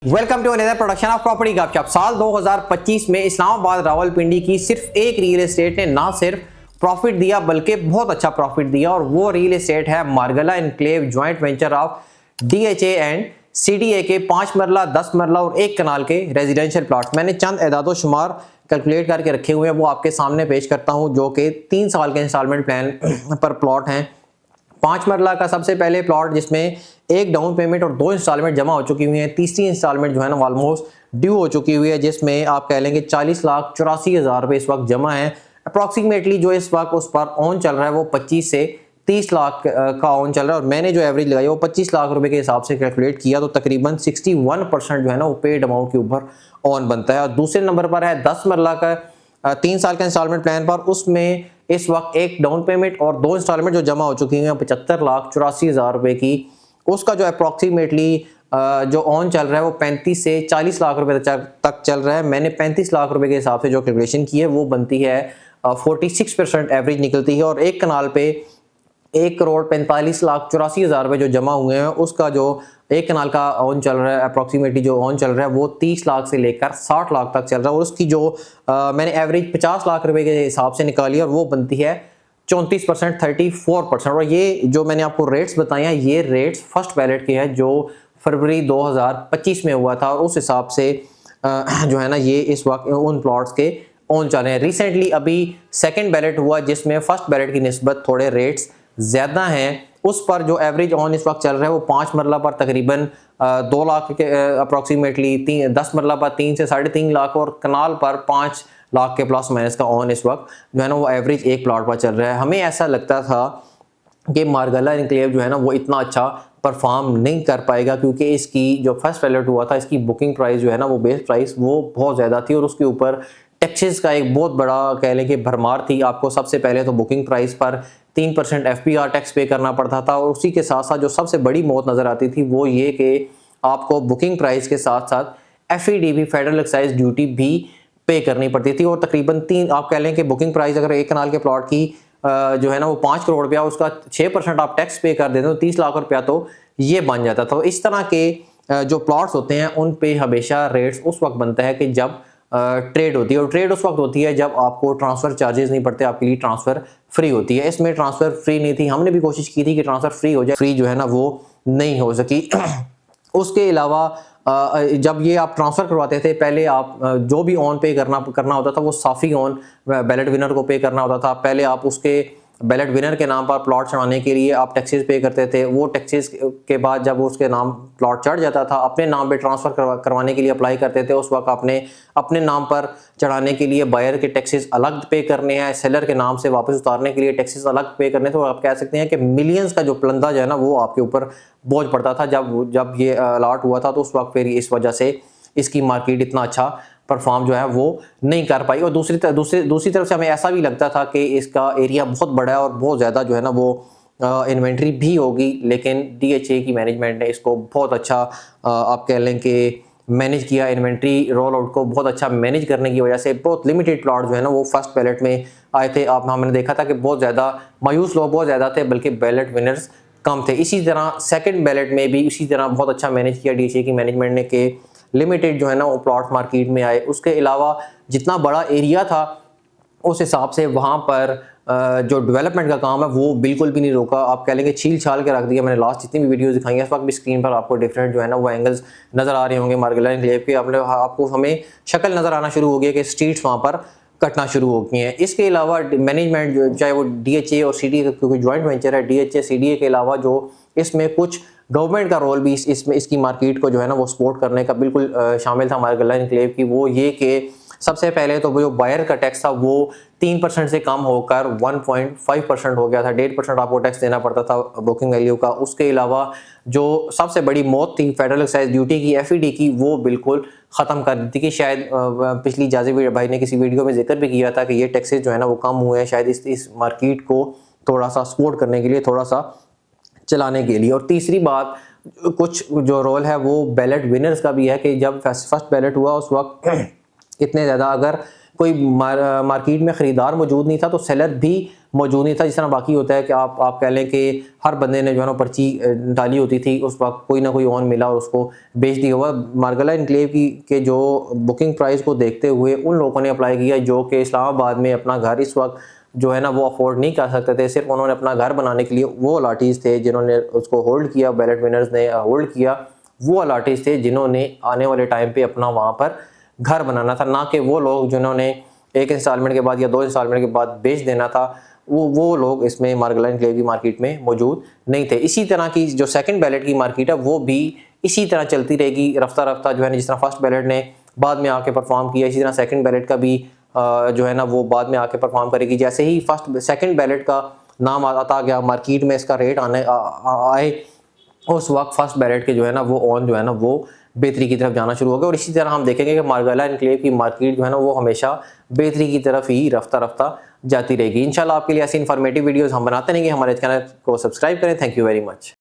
Welcome to another production of property Gupshup. साल 2025 में इस्लामाबाद रावलपिंडी की सिर्फ एक रियल एस्टेट ने ना सिर्फ प्रॉफिट दिया बल्कि बहुत अच्छा प्रॉफिट दिया, और वो रियल एस्टेट है मार्गला enclave joint venture of DHA and CDA के 5 मरला 10 मरला और 1 कनाल के रेजिडेंशियल प्लॉट्स। मैंने चंद एदादो शुमार कैलकुलेट करके रखे हुए हैं, वो आपके सामने पेश करता हूँ, जो कि 3 साल के इंस्टॉलमेंट प्लान पर प्लॉट हैं। 5 मरला का सबसे पहले प्लॉट जिसमें एक डाउन पेमेंट और 2 इंस्टॉलमेंट जमा हो चुकी हुई हैं, तीसरी इंस्टॉलमेंट जो है ना ऑलमोस्ट ड्यू हो चुकी हुई है, जिसमें आप कह लेंगे 40,84,000 रुपये इस वक्त जमा है। अप्रॉक्सीमेटली जो इस वक्त उस पर ऑन चल रहा है वो 25 से 30 लाख का ऑन चल रहा है, और मैंने जो एवरेज लगाई वो 25 लाख रुपए के हिसाब से कैलकुलेट किया तो तकरीबन 61% जो है ना वो पेड अमाउंट के ऊपर ऑन बनता है। और दूसरे नंबर पर है 10 मरला का 3 साल का इंस्टॉलमेंट प्लान पर, उसमें इस वक्त एक डाउन पेमेंट और 2 इंस्टॉलमेंट जो जमा हो चुकी हैं 75,84,000 रुपए की, उसका जो अप्रॉक्सीमेटली जो ऑन चल रहा है वो 35 से 40 लाख रुपए तक चल रहा है। मैंने 35 लाख रुपए के हिसाब से जो कैलकुलेशन की है वो बनती है 46% एवरेज निकलती है, और 1 कनाल पे 1,45,84,000 रुपए जो जमा हुए हैं उसका जो 1 कनाल का ऑन चल रहा है अप्रॉक्सीमेटली जो ऑन चल रहा है वो 30 लाख से लेकर 60 लाख तक चल रहा है, और उसकी जो मैंने एवरेज 50 लाख रुपए के हिसाब से निकाली और वो बनती है 34%, 34%। और ये जो मैंने आपको रेट्स बताए हैं ये रेट्स फर्स्ट बैलेट के हैं जो फरवरी 2025 में हुआ था, और उस हिसाब से जो है ना ये इस वक्त उन प्लॉट्स के ऑन चल रहे हैं। रिसेंटली अभी सेकंड बैलेट हुआ जिसमें फर्स्ट बैलेट की निस्बत थोड़े रेट्स ज़्यादा हैं, उस पर जो एवरेज ऑन इस वक्त चल रहा है वो 5 मरला पर तकरीबन 2 लाख के अप्रॉक्सीमेटली 10 मरला पर 3 से 3.5 लाख और कनाल पर 5 लाख के प्लस माइनस का ऑन इस वक्त जो है ना वो एवरेज एक प्लॉट पर चल रहा है। हमें ऐसा लगता था कि मार्गला इनक्लेव जो है ना वो इतना अच्छा परफॉर्म नहीं कर पाएगा, क्योंकि इसकी जो फर्स्ट बैलेट हुआ था इसकी बुकिंग प्राइस जो है ना वो बेस प्राइस वो बहुत ज़्यादा थी, और उसके ऊपर टैक्सेस का एक बहुत बड़ा कह लें कि भरमार थी। आपको सबसे पहले तो बुकिंग प्राइस पर 3% FPR टैक्स पे करना पड़ता था, और उसी के साथ साथ जो सबसे बड़ी मौत नज़र आती थी वो ये कि आपको बुकिंग प्राइस के साथ साथ FED फेडरल एक्साइज ड्यूटी भी पे करनी पड़ती थी। और तकरीबन 3 आप कह लें कि बुकिंग प्राइस अगर 1 कनाल के प्लॉट की जो है ना वो 5 करोड़ रुपया, उसका 6% आप टैक्स पे कर देते हो 30 लाख रुपया तो ये बन जाता था। तो इस तरह के जो प्लॉट्स होते हैं उन पे हमेशा रेट्स उस वक्त बनता है कि जब ट्रेड होती है, और ट्रेड उस वक्त होती है जब आपको ट्रांसफ़र चार्जेस नहीं पड़ते, आपके लिए ट्रांसफ़र फ्री होती है। इसमें ट्रांसफ़र फ्री नहीं थी, हमने भी कोशिश की थी कि ट्रांसफ़र फ्री हो जाए, फ्री जो है ना वो नहीं हो सकी। उसके अलावा जब ये आप ट्रांसफ़र करवाते थे पहले आप जो भी ऑन पे करना होता था वो साफ़ी ऑन बैलेट विनर को पे करना होता था। पहले आप उसके बैलेट विनर के नाम पर प्लॉट चढ़ाने के लिए आप टैक्सेस पे करते थे, वो टैक्सेस के बाद जब उसके नाम प्लॉट चढ़ जाता था अपने नाम पे ट्रांसफ़र करवाने के लिए अप्लाई करते थे। उस वक्त आपने अपने नाम पर चढ़ाने के लिए बायर के टैक्सेस अलग पे करने हैं, सेलर के नाम से वापस उतारने के लिए टैक्सेस अलग पे करने। तो आप कह सकते हैं कि मिलियंस का जो प्लंदा जो है ना वो आपके ऊपर बोझ पड़ता था जब ये अलॉट हुआ था। तो उस वक्त फिर इस वजह से इसकी मार्केट इतना अच्छा परफॉर्म जो है वो नहीं कर पाई। और दूसरी तरफ से हमें ऐसा भी लगता था कि इसका एरिया बहुत बड़ा है और बहुत ज़्यादा जो है ना वो इन्वेंट्री भी होगी, लेकिन DHA की मैनेजमेंट ने इसको बहुत अच्छा आप कह लें कि मैनेज किया। इन्वेंट्री रोल आउट को बहुत अच्छा मैनेज करने की वजह से बहुत लिमिटेड प्लॉट जो है ना वो फर्स्ट बैलेट में आए थे। हमने देखा था कि बहुत ज़्यादा मायूस लोग बहुत ज़्यादा थे, बल्कि बैलेट विनर्स कम थे। इसी तरह सेकेंड बैलेट में भी इसी तरह बहुत अच्छा मैनेज किया DHA की मैनेजमेंट ने कि लिमिटेड जो है ना वो प्लॉट मार्केट में आए। उसके अलावा जितना बड़ा एरिया था उस हिसाब से वहाँ पर जो डेवलपमेंट का काम है वो बिल्कुल भी नहीं रोका। आप कह लेंगे छील छाल के रख दिया। मैंने लास्ट जितनी भी वीडियोस दिखाई हैं इस वक्त भी स्क्रीन पर आपको डिफरेंट जो है ना वो एंगल्स नज़र आ रहे होंगे मार्गला इनक्लेव के। आपको हमें शक्ल नज़र आना शुरू हो गई कि स्ट्रीट्स वहाँ पर कटना शुरू हो गई हैं। इसके अलावा मैनेजमेंट चाहे वो DHA और CDA क्योंकि जॉइंट वेंचर है, DHA CDA के अलावा जो इसमें कुछ गवर्नमेंट का रोल भी इसमें इसकी मार्केट को जो है ना वो सपोर्ट करने का बिल्कुल शामिल था मार्गला इनक्लेव की। वो ये कि सबसे पहले तो वो जो बायर का टैक्स था वो 3% से कम होकर 1.5% हो गया था। 1.5% आपको टैक्स देना पड़ता था बुकिंग वैल्यू का। उसके अलावा जो सबसे बड़ी मौत थी फेडरल एक्साइज ड्यूटी की FED की वो बिल्कुल ख़त्म कर दी थी, कि शायद पिछली जाज़ी भाई ने किसी वीडियो में जिक्र भी किया था कि ये टैक्सेस जो है ना वो कम हुए हैं शायद इस मार्केट को थोड़ा सा सपोर्ट करने के लिए, थोड़ा सा चलाने के लिए। और तीसरी बात कुछ जो रोल है वो बैलेट विनर्स का भी है कि जब फर्स्ट बैलेट हुआ उस वक्त इतने ज़्यादा अगर कोई मार्केट में ख़रीदार मौजूद नहीं था तो सेलर भी मौजूद नहीं था। जिस तरह बाकी होता है कि आप कह लें कि हर बंदे ने जो है ना पर्ची डाली होती थी, उस वक्त कोई ना कोई ऑन मिला और उसको बेच दिया हुआ। मार्गला इनक्लेव के जो बुकिंग प्राइस को देखते हुए उन लोगों ने अप्लाई किया जो कि इस्लामाबाद में अपना घर इस वक्त जो है ना वो अफोर्ड नहीं कर सकते थे। सिर्फ उन्होंने अपना घर बनाने के लिए वो अलाटीज़ थे जिन्होंने उसको होल्ड किया, बैलेट विनर्स ने होल्ड किया। वो अलाटीज़ थे जिन्होंने आने वाले टाइम पे अपना वहाँ पर घर बनाना था, ना कि वो लोग जिन्होंने एक इंस्टॉलमेंट के बाद या 2 इंस्टॉलमेंट के बाद बेच देना था। वो लोग इसमें मार्गला इनक्लेव की मार्केट में मौजूद नहीं थे। इसी तरह की जो सेकंड बैलेट की मार्केट है वो भी इसी तरह चलती रहेगी रफ्ता रफ्ता जो है ना। जिस तरह फर्स्ट बैलेट ने बाद में आके परफॉर्म किया, इसी तरह सेकंड बैलेट का भी जो है ना वो बाद में आके परफॉर्म करेगी। जैसे ही सेकंड बैलेट का नाम आता गया मार्केट में, इसका रेट आए, उस वक्त फर्स्ट बैलेट के जो है ना वो ऑन जो है ना वो बेहतरी की तरफ जाना शुरू हो गया। और इसी तरह हम देखेंगे कि मार्गला इनक्लेव की मार्केट जो है ना वो हमेशा बेहतरी की तरफ ही रफ्ता रफ्ता जाती रहेगी। इंशाल्लाह आपके लिए ऐसी इन्फॉर्मेटिव वीडियोस हम बनाते रहेंगे। हमारे चैनल को सब्सक्राइब करें। Thank you very much.